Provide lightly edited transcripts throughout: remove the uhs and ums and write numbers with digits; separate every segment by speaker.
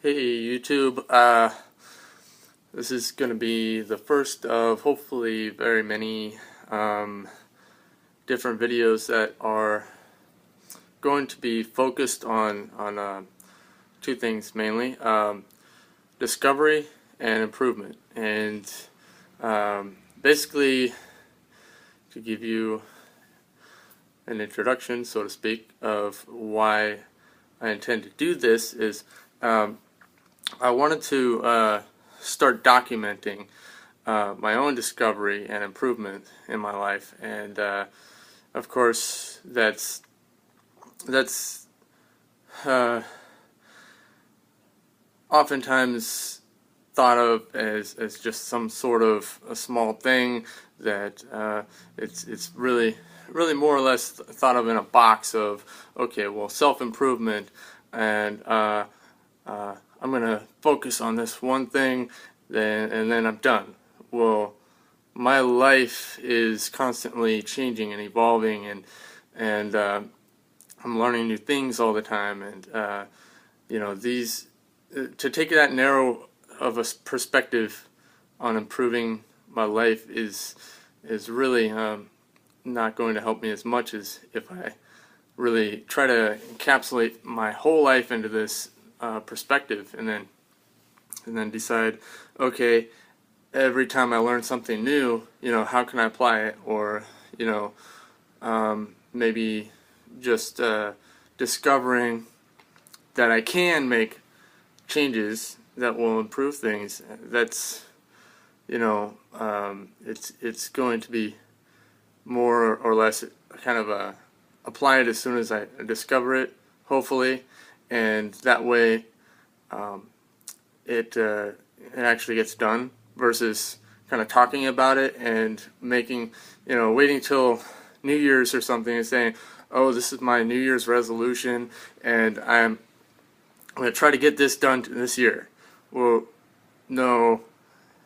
Speaker 1: Hey YouTube, this is going to be the first of hopefully very many different videos that are going to be focused on two things mainly, discovery and improvement. And basically, to give you an introduction, so to speak, of why I intend to do this is I wanted to start documenting my own discovery and improvement in my life, and of course that's oftentimes thought of as just some sort of a small thing that it's really more or less thought of in a box of, okay, well, self-improvement, and I'm going to focus on this one thing, and then I'm done. Well, my life is constantly changing and evolving, and I'm learning new things all the time, and you know, to take that narrow of a perspective on improving my life is really not going to help me as much as if I really try to encapsulate my whole life into this perspective, and then decide, okay, every time I learn something new, you know, how can I apply it? Or, you know, maybe just discovering that I can make changes that will improve things. That's, you know, it's going to be more or less kind of apply it as soon as I discover it, hopefully, and that way it actually gets done, versus kind of talking about it and making, you know, waiting till New Year's or something and saying, oh, this is my New Year's resolution and I'm going to try to get this done this year. Well, no,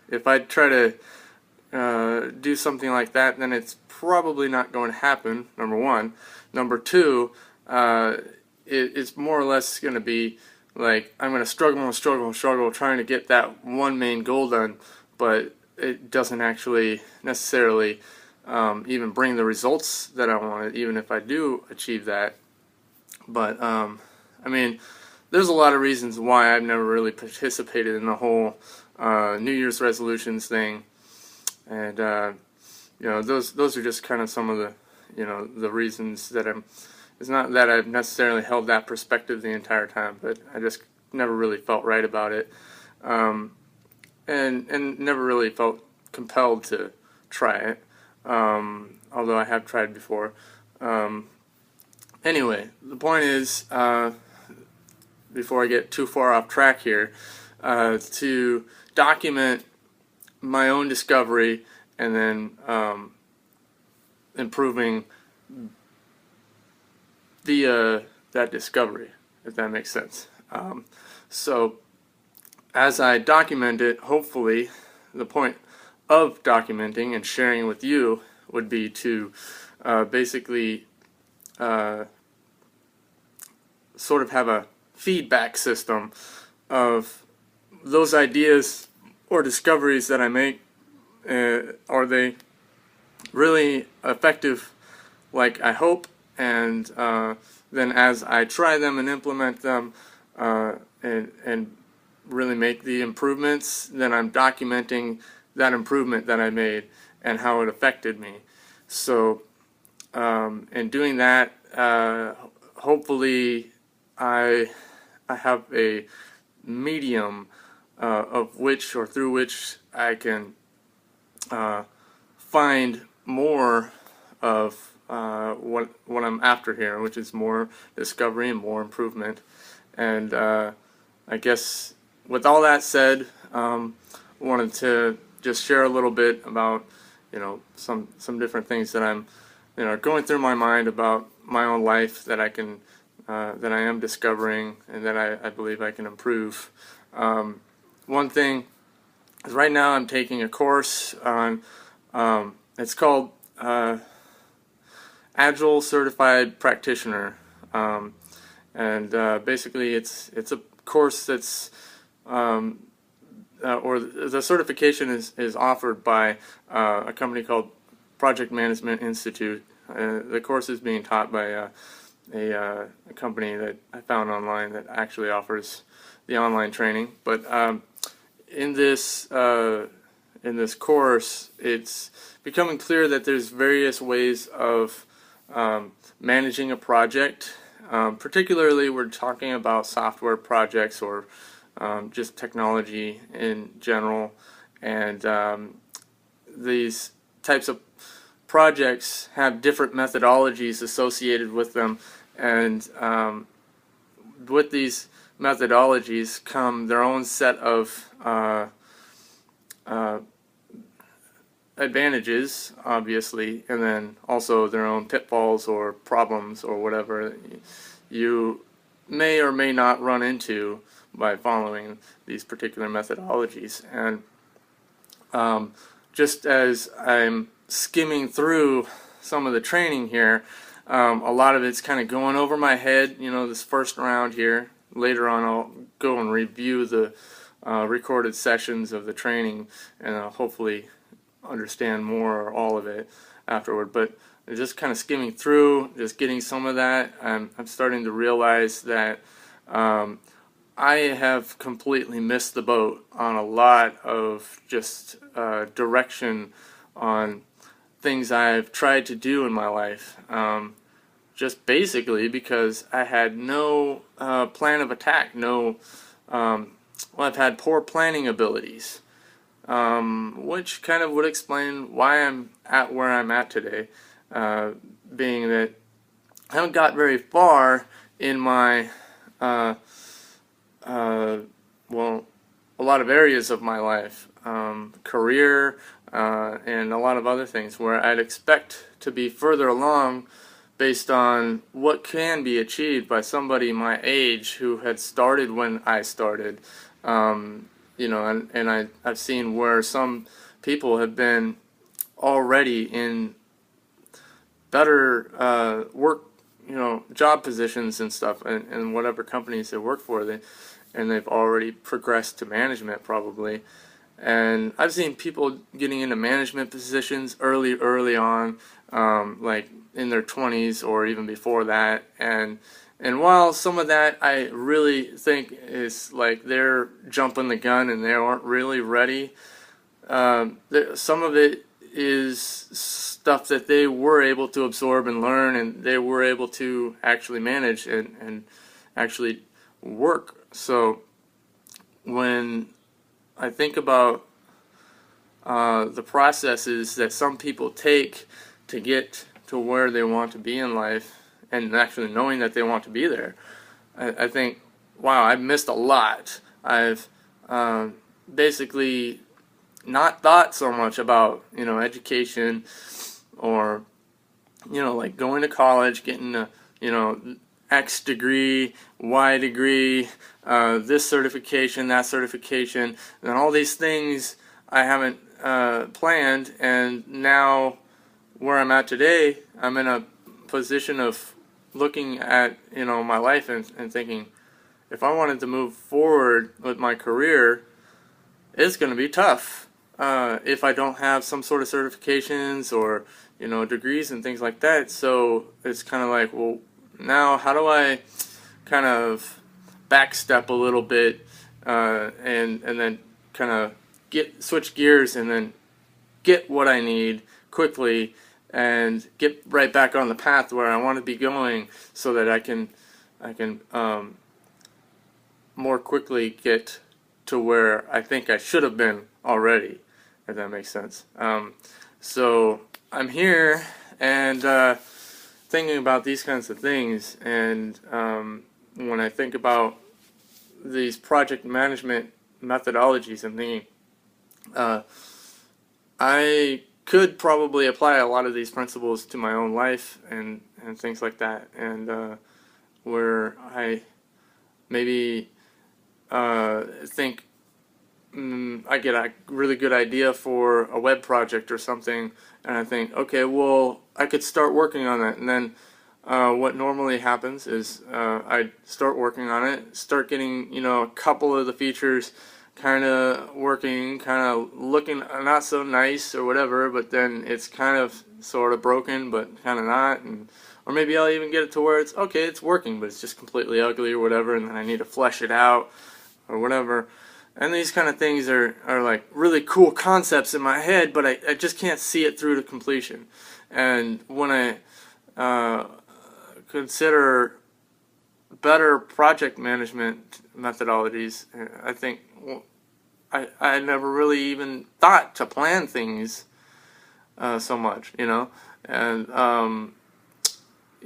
Speaker 1: if I try to do something like that, then it's probably not going to happen, number one. Number two, it's more or less going to be like I'm going to struggle trying to get that one main goal done, but it doesn't actually necessarily even bring the results that I wanted, even if I do achieve that. But I mean, there's a lot of reasons why I've never really participated in the whole New Year's resolutions thing, and you know, those are just kind of some of the, you know, the reasons that it's not that I've necessarily held that perspective the entire time, but I just never really felt right about it, and never really felt compelled to try it, although I have tried before. Anyway, the point is, before I get too far off track here, to document my own discovery and then improving via that discovery, if that makes sense. So as I document it, hopefully the point of documenting and sharing with you would be to basically sort of have a feedback system of those ideas or discoveries that I make. Are they really effective like I hope? And then as I try them and implement them and really make the improvements, then I'm documenting that improvement that I made and how it affected me. So in doing that, hopefully I have a medium of which or through which I can find more of what I'm after here, which is more discovery and more improvement. And I guess with all that said, I wanted to just share a little bit about, you know, some different things that I'm, you know, going through my mind about my own life that I can that I am discovering and that I believe I can improve. One thing is, right now I'm taking a course on it's called Agile Certified Practitioner, and basically it's a course that's or the certification is offered by a company called Project Management Institute. The course is being taught by a company that I found online that actually offers the online training. But in this course, it's becoming clear that there's various ways of managing a project. Particularly, we're talking about software projects or just technology in general, and these types of projects have different methodologies associated with them, and with these methodologies come their own set of advantages, obviously, and then also their own pitfalls or problems or whatever you may or may not run into by following these particular methodologies. And just as I'm skimming through some of the training here, a lot of it's kind of going over my head, this first round here. Later on I'll go and review the recorded sessions of the training, and I'll hopefully understand more or all of it afterward. But just kind of skimming through, just getting some of that, I'm starting to realize that I have completely missed the boat on a lot of just direction on things I've tried to do in my life, just basically because I had no plan of attack, I've had poor planning abilities, which kind of would explain why I'm at where I'm at today, being that I haven't got very far in my well, a lot of areas of my life, career, and a lot of other things where I'd expect to be further along based on what can be achieved by somebody my age who had started when I started. And I've seen where some people have been already in better work, job positions and stuff, and whatever companies they work for, and they've already progressed to management probably. And I've seen people getting into management positions early on, like in their 20s or even before that. And while some of that I really think is like they're jumping the gun and they aren't really ready, some of it is stuff that they were able to absorb and learn, and they were able to actually manage and actually work. So when I think about the processes that some people take to get to where they want to be in life, and actually knowing that they want to be there, I think, wow, I've missed a lot. I've basically not thought so much about, education, or, like going to college, getting a, X degree, Y degree, this certification, that certification, and all these things I haven't planned. And now where I'm at today, I'm in a position of looking at, my life and thinking, if I wanted to move forward with my career, it's going to be tough if I don't have some sort of certifications or, degrees and things like that. So it's kind of like, well, now how do I kind of backstep a little bit and then kind of switch gears and then get what I need quickly and get right back on the path where I want to be going, so that I can more quickly get to where I think I should have been already, if that makes sense. So I'm here and thinking about these kinds of things, and when I think about these project management methodologies, I'm thinking I could probably apply a lot of these principles to my own life and things like that, and where I maybe think I get a really good idea for a web project or something, and I think, okay, well, I could start working on that, and then what normally happens is I start working on it, start getting, a couple of the features kind of working, kind of looking not so nice or whatever, but then it's kind of sort of broken, but kind of not, or maybe I'll even get it to where it's okay, it's working, but it's just completely ugly or whatever, and then I need to flesh it out or whatever. And these kind of things are like really cool concepts in my head, but I just can't see it through to completion. And when I consider better project management methodologies, I think I never really even thought to plan things so much, and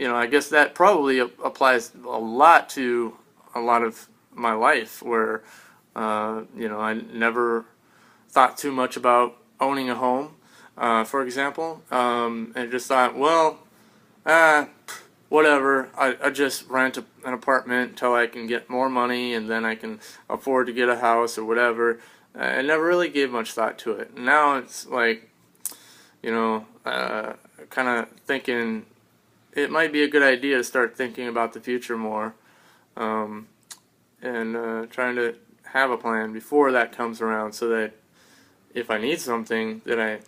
Speaker 1: I guess that probably applies a lot to a lot of my life, where I never thought too much about owning a home, for example, and just thought, well, whatever, I just rent an apartment until I can get more money, and then I can afford to get a house or whatever. I never really gave much thought to it. Now it's like, kind of thinking it might be a good idea to start thinking about the future more, and trying to have a plan before that comes around, so that if I need something that I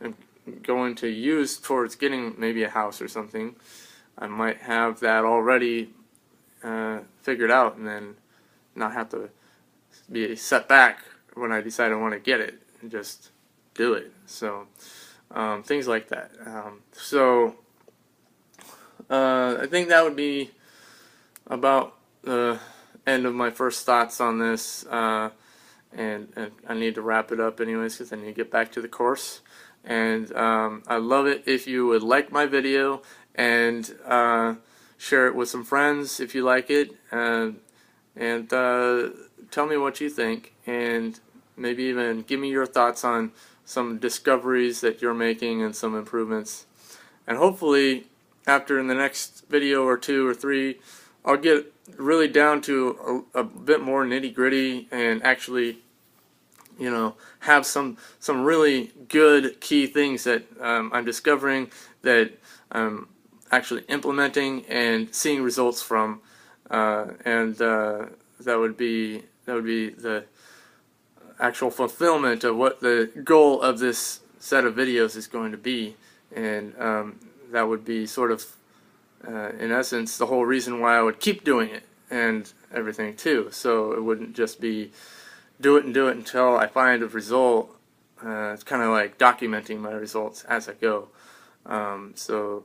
Speaker 1: am going to use towards getting maybe a house or something, I might have that already figured out, and then not have to be set back when I decide I want to get it, and just do it. So things like that. I think that would be about the end of my first thoughts on this, and I need to wrap it up anyways, because I need to get back to the course. And I'd love it if you would like my video and share it with some friends if you like it, and tell me what you think, and maybe even give me your thoughts on some discoveries that you're making and some improvements. And hopefully after in the next video or 2 or 3, I'll get really down to a bit more nitty-gritty, and actually have some really good key things that I'm discovering, that I'm actually implementing and seeing results from, and that would be the actual fulfillment of what the goal of this set of videos is going to be. And that would be sort of in essence the whole reason why I would keep doing it and everything too. So it wouldn't just be do it until I find a result. It's kind of like documenting my results as I go. So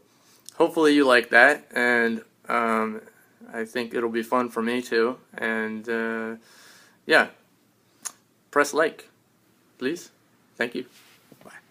Speaker 1: hopefully you like that, and I think it'll be fun for me too. And yeah, press like, please. Thank you. Bye.